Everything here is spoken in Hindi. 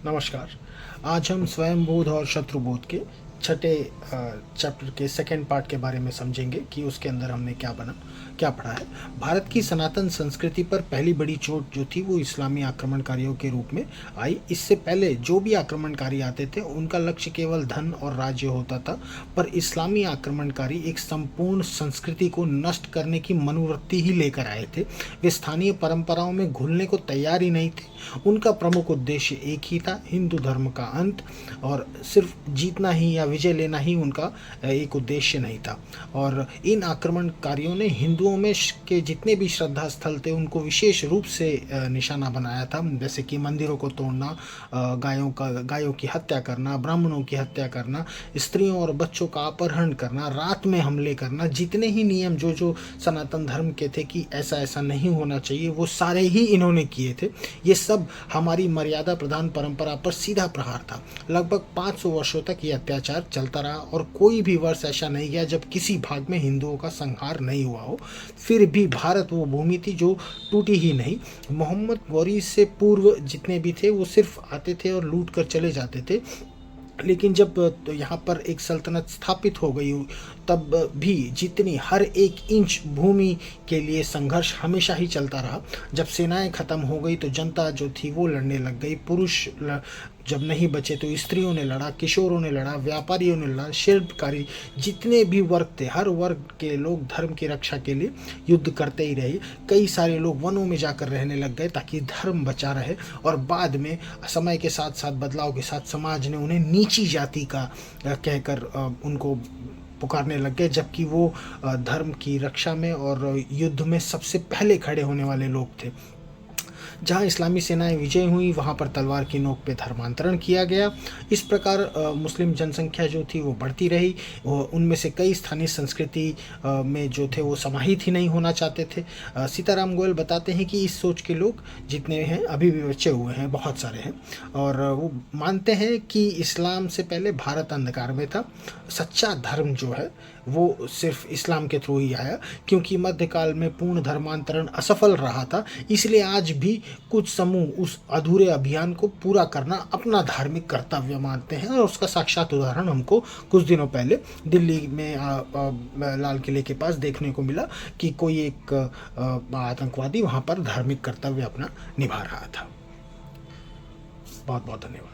नमस्कार। आज हम स्वयंबोध और शत्रुबोध के छठे चैप्टर के सेकंड पार्ट के बारे में समझेंगे कि उसके अंदर हमने क्या पढ़ा है। भारत की सनातन संस्कृति पर पहली बड़ी चोट जो थी वो इस्लामी आक्रमणकारियों के रूप में आई। इससे पहले जो भी आक्रमणकारी आते थे उनका लक्ष्य केवल धन और राज्य होता था, पर इस्लामी आक्रमणकारी एक संपूर्ण संस्कृति को नष्ट करने की मनोवृत्ति ही लेकर आए थे। वे स्थानीय परंपराओं में घुलने को तैयार ही नहीं थे। उनका प्रमुख उद्देश्य एक ही था, हिंदू धर्म का अंत, और सिर्फ जीतना ही या विजय लेना ही उनका एक उद्देश्य नहीं था। और इन आक्रमणकारियों ने हिंदुओं में के जितने भी श्रद्धा स्थल थे उनको विशेष रूप से निशाना बनाया था, जैसे कि मंदिरों को तोड़ना, गायों की हत्या करना, ब्राह्मणों की हत्या करना, स्त्रियों और बच्चों का अपहरण करना, रात में हमले करना। जितने ही नियम जो सनातन धर्म के थे कि ऐसा ऐसा नहीं होना चाहिए, वो सारे ही इन्होंने किए थे। ये सब हमारी मर्यादा प्रधान परंपरा पर सीधा प्रहार था। लगभग 500 वर्षों तक ये अत्याचार चलता रहा और कोई भी वर्ष ऐसा नहीं गया जब किसी भाग में हिंदुओं का संहार नहीं हुआ हो। फिर भी भारत वो भूमि थी जो टूटी ही नहीं। मोहम्मद गौरी से पूर्व जितने भी थे वो सिर्फ आते थे और लूट कर चले जाते थे, लेकिन जब यहाँ पर एक सल्तनत स्थापित हो गई तब भी जितनी हर एक इंच भूमि के लिए संघर्ष हमेशा ही चलता रहा। जब सेनाएं खत्म हो गई तो जनता जो थी वो लड़ने लग गई। पुरुष जब नहीं बचे तो स्त्रियों ने लड़ा, किशोरों ने लड़ा, व्यापारियों ने लड़ा, शिल्पकारी, जितने भी वर्ग थे हर वर्ग के लोग धर्म की रक्षा के लिए युद्ध करते ही रहे। कई सारे लोग वनों में जाकर रहने लग गए ताकि धर्म बचा रहे, और बाद में समय के साथ साथ बदलाव के साथ समाज ने उन्हें नीची जाति का कहकर उनको पुकारने लग गए, जबकि वो धर्म की रक्षा में और युद्ध में सबसे पहले खड़े होने वाले लोग थे। जहाँ इस्लामी सेनाएं विजय हुई वहाँ पर तलवार की नोक पे धर्मांतरण किया गया। इस प्रकार मुस्लिम जनसंख्या जो थी वो बढ़ती रही। उनमें से कई स्थानीय संस्कृति में जो थे वो समाहित ही नहीं होना चाहते थे। सीताराम गोयल बताते हैं कि इस सोच के लोग जितने हैं अभी भी बचे हुए हैं, बहुत सारे हैं, और वो मानते हैं कि इस्लाम से पहले भारत अंधकार में था। सच्चा धर्म जो है वो सिर्फ इस्लाम के थ्रू ही आया, क्योंकि मध्यकाल में पूर्ण धर्मांतरण असफल रहा था। इसलिए आज भी कुछ समूह उस अधूरे अभियान को पूरा करना अपना धार्मिक कर्तव्य मानते हैं, और उसका साक्षात उदाहरण हमको कुछ दिनों पहले दिल्ली में लाल किले के पास देखने को मिला कि कोई एक आतंकवादी वहाँ पर धार्मिक कर्तव्य अपना निभा रहा था। बहुत बहुत धन्यवाद।